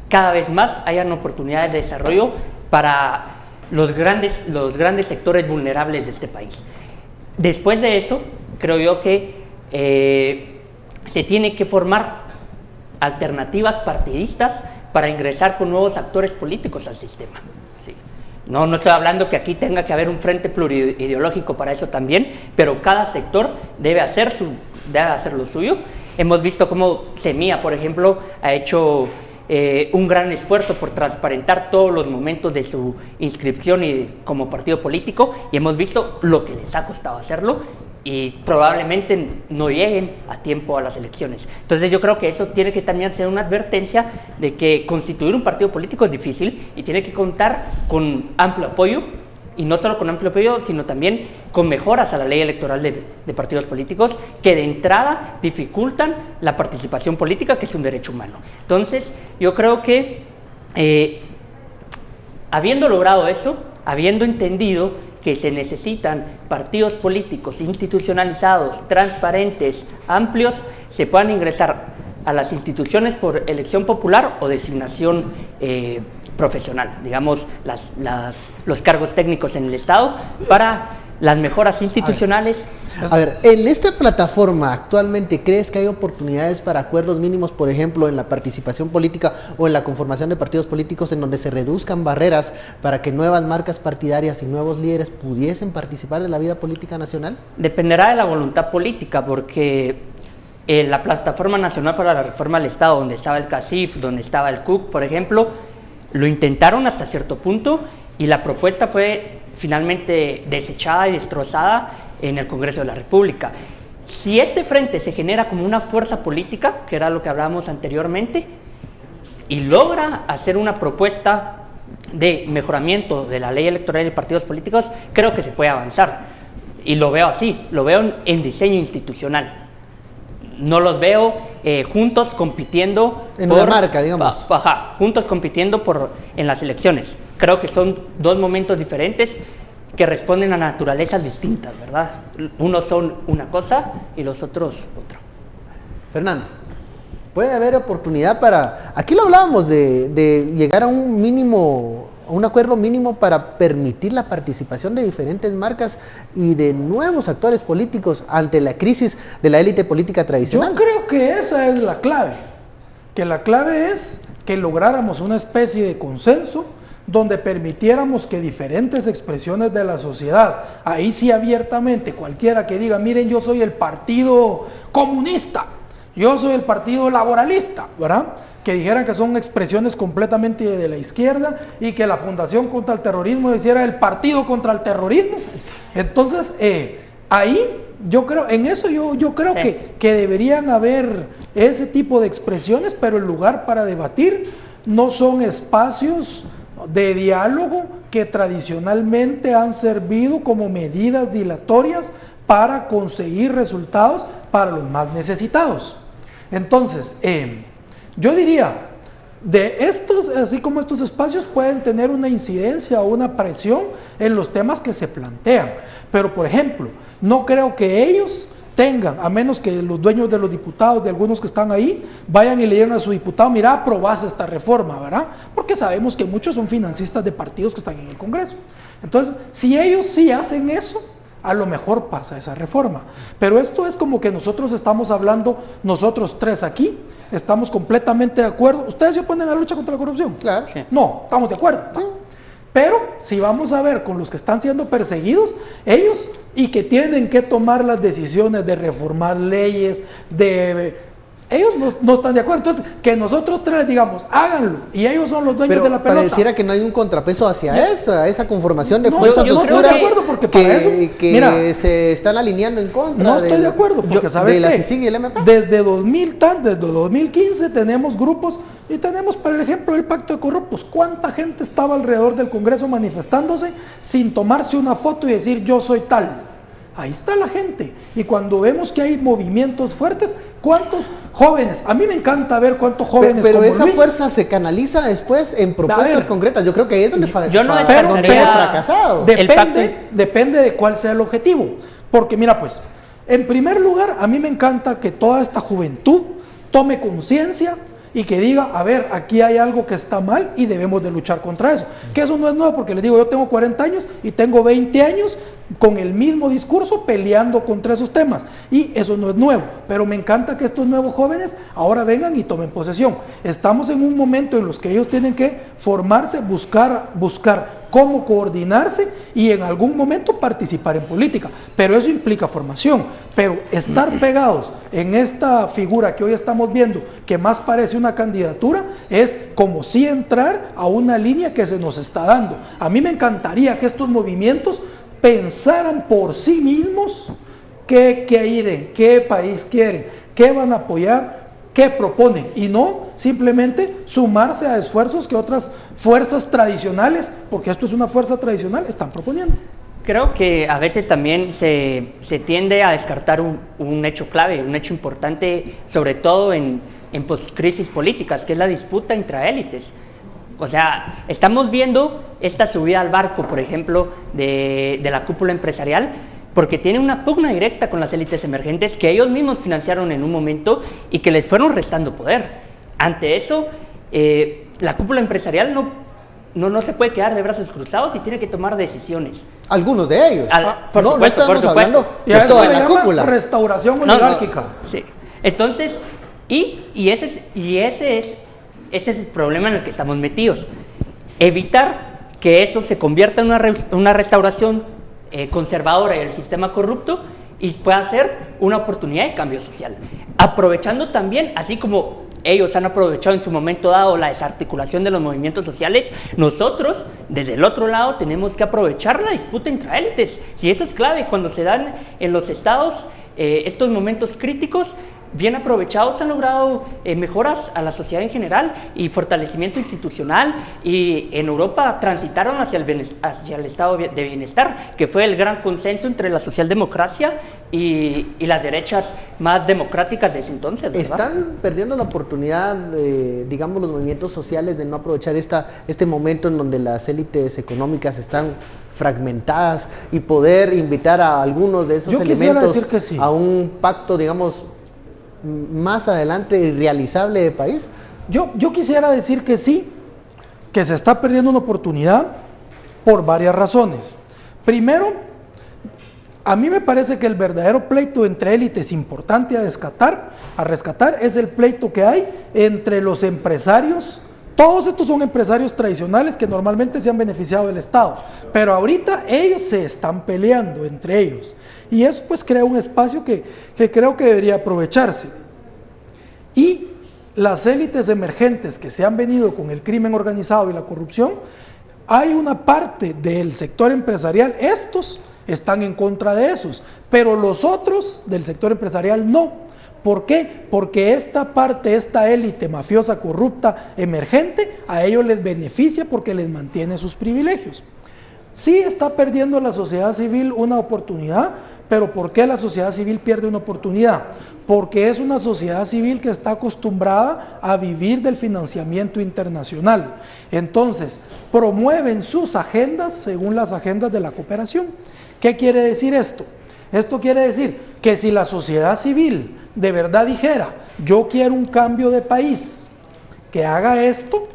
cada vez más hayan oportunidades de desarrollo para los grandes sectores vulnerables de este país. Después de eso, creo yo que se tiene que formar alternativas partidistas para ingresar con nuevos actores políticos al sistema. Sí. No estoy hablando que aquí tenga que haber un frente pluriideológico para eso también, pero cada sector debe hacer lo suyo. Hemos visto cómo Semilla, por ejemplo, ha hecho un gran esfuerzo por transparentar todos los momentos de su inscripción como partido político, y hemos visto lo que les ha costado hacerlo, y probablemente no lleguen a tiempo a las elecciones. Entonces yo creo que eso tiene que también ser una advertencia de que constituir un partido político es difícil y tiene que contar con amplio apoyo, y no solo con amplio apoyo, sino también con mejoras a la ley electoral de partidos políticos que de entrada dificultan la participación política, que es un derecho humano. Entonces yo creo que habiendo logrado eso, habiendo entendido que se necesitan partidos políticos institucionalizados, transparentes, amplios, se puedan ingresar a las instituciones por elección popular o designación profesional, digamos los cargos técnicos en el Estado, para las mejoras institucionales. A ver, en esta plataforma actualmente, ¿crees que hay oportunidades para acuerdos mínimos, por ejemplo, en la participación política o en la conformación de partidos políticos, en donde se reduzcan barreras para que nuevas marcas partidarias y nuevos líderes pudiesen participar en la vida política nacional? Dependerá de la voluntad política, porque la Plataforma Nacional para la Reforma del Estado, donde estaba el CACIF, donde estaba el CUC, por ejemplo, lo intentaron hasta cierto punto y la propuesta fue finalmente desechada y destrozada en el Congreso de la República. Si este frente se genera como una fuerza política, que era lo que hablábamos anteriormente, y logra hacer una propuesta de mejoramiento de la ley electoral de partidos políticos, creo que se puede avanzar. Y lo veo así, lo veo en diseño institucional. No los veo juntos compitiendo en una marca, digamos. Juntos compitiendo en las elecciones. Creo que son dos momentos diferentes que responden a naturalezas distintas, ¿verdad? Unos son una cosa y los otros otra. Fernando, ¿puede haber oportunidad para... Aquí lo hablábamos de llegar a un mínimo, a un acuerdo mínimo para permitir la participación de diferentes marcas y de nuevos actores políticos ante la crisis de la élite política tradicional? Yo creo que esa es la clave, que la clave es que lográramos una especie de consenso donde permitiéramos que diferentes expresiones de la sociedad, ahí sí abiertamente, cualquiera que diga, miren, yo soy el partido comunista, yo soy el partido laboralista, ¿verdad? Que dijeran que son expresiones completamente de la izquierda y que la Fundación contra el Terrorismo hiciera el partido contra el terrorismo. Entonces, ahí yo creo, en eso yo creo que deberían haber ese tipo de expresiones, pero el lugar para debatir no son espacios de diálogo que tradicionalmente han servido como medidas dilatorias para conseguir resultados para los más necesitados. Entonces, yo diría, de estos, así como estos espacios pueden tener una incidencia o una presión en los temas que se plantean, pero por ejemplo, no creo que ellos tengan, a menos que los dueños de los diputados, de algunos que están ahí, vayan y le digan a su diputado, mira, aprobás esta reforma, ¿verdad? Porque sabemos que muchos son financistas de partidos que están en el Congreso. Entonces, si ellos sí hacen eso, a lo mejor pasa esa reforma. Pero esto es como que nosotros estamos hablando, nosotros tres aquí, estamos completamente de acuerdo. ¿Ustedes se oponen a la lucha contra la corrupción? Claro. Sí. No, estamos de acuerdo. Sí. Pero si vamos a ver con los que están siendo perseguidos, ellos, y que tienen que tomar las decisiones de reformar leyes, ellos no están de acuerdo. Entonces, que nosotros tres digamos, háganlo, y ellos son los dueños de la pelota. Pareciera que no hay un contrapeso hacia esa conformación de No, fuerzas yo no estoy oscuras de acuerdo, porque para eso, que mira, se están alineando en contra. no estoy de acuerdo, porque ¿sabes de la qué? CICIG y el MP. Desde 2015 tenemos grupos y tenemos, por ejemplo, el Pacto de Corruptos. ¿Cuánta gente estaba alrededor del Congreso manifestándose sin tomarse una foto y decir yo soy tal? Ahí está la gente. Y cuando vemos que hay movimientos fuertes, ¿cuántos jóvenes? A mí me encanta ver cuántos jóvenes pero como esa Luis, fuerza se canaliza después en propuestas concretas. Yo creo que ahí es donde yo no donde descartaría- hemos fracasado. Depende de cuál sea el objetivo. Porque mira pues, en primer lugar, a mí me encanta que toda esta juventud tome conciencia y que diga, a ver, aquí hay algo que está mal y debemos de luchar contra eso. Que eso no es nuevo, porque les digo, yo tengo 40 años y tengo 20 años con el mismo discurso peleando contra esos temas. Y eso no es nuevo, pero me encanta que estos nuevos jóvenes ahora vengan y tomen posesión. Estamos en un momento en los que ellos tienen que formarse, buscar cómo coordinarse y en algún momento participar en política. Pero eso implica formación. Pero estar pegados en esta figura que hoy estamos viendo, que más parece una candidatura, es como si entrar a una línea que se nos está dando. A mí me encantaría que estos movimientos pensaran por sí mismos qué quieren, qué país quieren, qué van a apoyar, qué proponen, y no simplemente sumarse a esfuerzos que otras fuerzas tradicionales, porque esto es una fuerza tradicional, están proponiendo. Creo que a veces también se tiende a descartar un hecho clave, un hecho importante, sobre todo en crisis políticas, que es la disputa entre élites. O sea, estamos viendo esta subida al barco, por ejemplo, de la cúpula empresarial, porque tiene una pugna directa con las élites emergentes que ellos mismos financiaron en un momento y que les fueron restando poder. Ante eso, la cúpula empresarial no se puede quedar de brazos cruzados y tiene que tomar decisiones. Algunos de ellos. Por supuesto, estamos hablando Y de a eso toda le la llaman cúpula. restauración oligárquica. Sí. Entonces, ese es el problema en el que estamos metidos. Evitar que eso se convierta en una restauración conservadora del sistema corrupto y pueda ser una oportunidad de cambio social. Aprovechando también, así como ellos han aprovechado en su momento dado la desarticulación de los movimientos sociales, nosotros, desde el otro lado, tenemos que aprovechar la disputa entre élites. Si eso es clave, cuando se dan en los estados estos momentos críticos, bien aprovechados, han logrado mejoras a la sociedad en general y fortalecimiento institucional, y en Europa transitaron hacia el estado de bienestar, que fue el gran consenso entre la socialdemocracia y las derechas más democráticas de ese entonces, ¿verdad? Están perdiendo la oportunidad, digamos, los movimientos sociales de no aprovechar este momento en donde las élites económicas están fragmentadas y poder invitar a algunos de esos Yo quisiera elementos decir que sí. a un pacto, digamos, más adelante realizable de país. Yo quisiera decir que sí, que se está perdiendo una oportunidad por varias razones. Primero, a mí me parece que el verdadero pleito entre élites importante a rescatar es el pleito que hay entre los empresarios. Todos estos son empresarios tradicionales que normalmente se han beneficiado del Estado, pero ahorita ellos se están peleando entre ellos, y eso pues crea un espacio que creo que debería aprovecharse. Y las élites emergentes que se han venido con el crimen organizado y la corrupción, hay una parte del sector empresarial, estos están en contra de esos, pero los otros del sector empresarial no. ¿Por qué? Porque esta parte, esta élite mafiosa, corrupta, emergente, a ellos les beneficia porque les mantiene sus privilegios. Sí está perdiendo la sociedad civil una oportunidad, pero ¿por qué la sociedad civil pierde una oportunidad? Porque es una sociedad civil que está acostumbrada a vivir del financiamiento internacional. Entonces, promueven sus agendas según las agendas de la cooperación. ¿Qué quiere decir esto? Esto quiere decir que si la sociedad civil de verdad dijera, yo quiero un cambio de país que haga esto,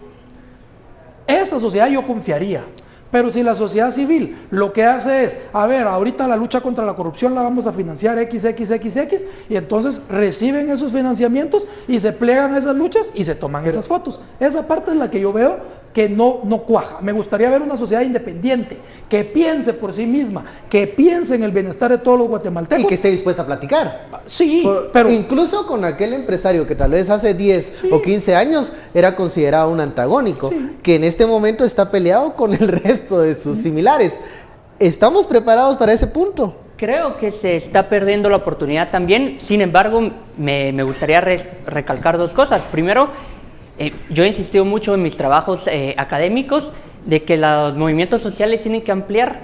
esa sociedad yo confiaría. Pero si la sociedad civil lo que hace es, a ver, ahorita la lucha contra la corrupción la vamos a financiar XXXX, y entonces reciben esos financiamientos y se plegan a esas luchas y se toman esas fotos. Esa parte es la que yo veo que no cuaja. Me gustaría ver una sociedad independiente, que piense por sí misma, que piense en el bienestar de todos los guatemaltecos. Y que esté dispuesta a platicar. Sí, pero incluso con aquel empresario que tal vez hace 10 o 15 años era considerado un antagónico, que en este momento está peleado con el resto de sus similares. ¿Estamos preparados para ese punto? Creo que se está perdiendo la oportunidad también. Sin embargo, me gustaría recalcar dos cosas. Primero, yo he insistido mucho en mis trabajos académicos de que los movimientos sociales tienen que ampliar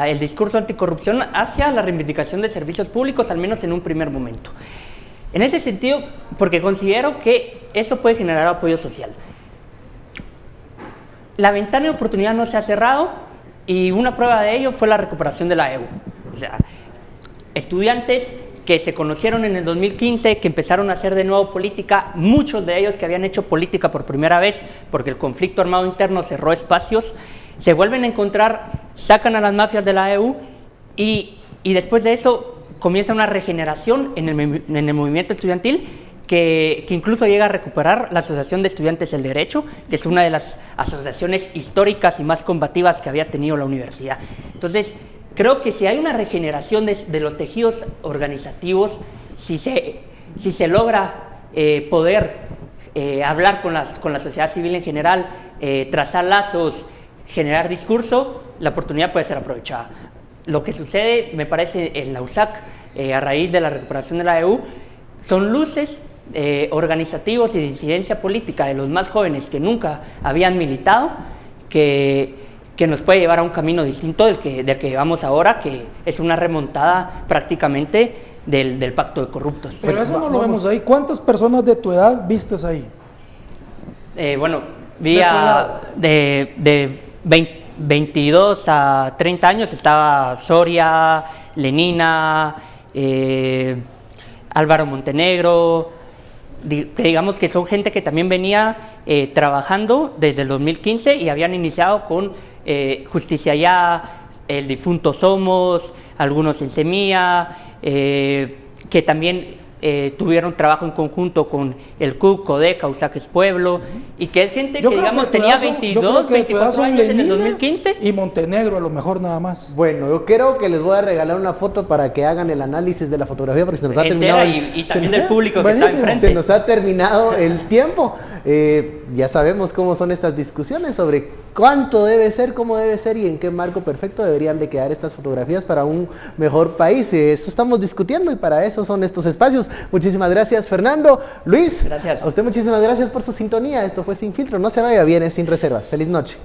el discurso anticorrupción hacia la reivindicación de servicios públicos, al menos en un primer momento. En ese sentido, porque considero que eso puede generar apoyo social. La ventana de oportunidad no se ha cerrado y una prueba de ello fue la recuperación de la EU. O sea, estudiantes que se conocieron en el 2015, que empezaron a hacer de nuevo política, muchos de ellos que habían hecho política por primera vez porque el conflicto armado interno cerró espacios, se vuelven a encontrar, sacan a las mafias de la EU y después de eso comienza una regeneración en el movimiento estudiantil que incluso llega a recuperar la Asociación de Estudiantes del Derecho, que es una de las asociaciones históricas y más combativas que había tenido la universidad. Entonces, creo que si hay una regeneración de los tejidos organizativos, si se logra poder hablar con la sociedad civil en general, trazar lazos, generar discurso, la oportunidad puede ser aprovechada. Lo que sucede, me parece, en la USAC, a raíz de la recuperación de la EU, son luces organizativos y de incidencia política de los más jóvenes que nunca habían militado, que nos puede llevar a un camino distinto del que llevamos ahora, que es una remontada prácticamente del pacto de corruptos. Pero eso no lo vemos ahí. ¿Cuántas personas de tu edad vistes ahí? Bueno, vi de 22 a 30 años, estaba Soria, Lenina, Álvaro Montenegro, digamos que son gente que también venía trabajando desde el 2015 y habían iniciado con Justicia Ya, el difunto Somos, algunos en Semilla, que también tuvieron trabajo en conjunto con el CUC, Codeca, USAC Pueblo, y que es gente que digamos tenía 22, 24 años en el 2015. Y Montenegro a lo mejor nada más. Bueno, yo creo que les voy a regalar una foto para que hagan el análisis de la fotografía, porque se nos ha terminado y también del público que está enfrente. Se nos ha terminado el tiempo. Ya sabemos cómo son estas discusiones sobre cuánto debe ser, cómo debe ser y en qué marco perfecto deberían de quedar estas fotografías para un mejor país. Eso estamos discutiendo y para eso son estos espacios. Muchísimas gracias, Fernando. Luis, gracias. A usted muchísimas gracias por su sintonía. Esto fue Sin Filtro. No se vaya, viene Sin Reservas. Feliz noche.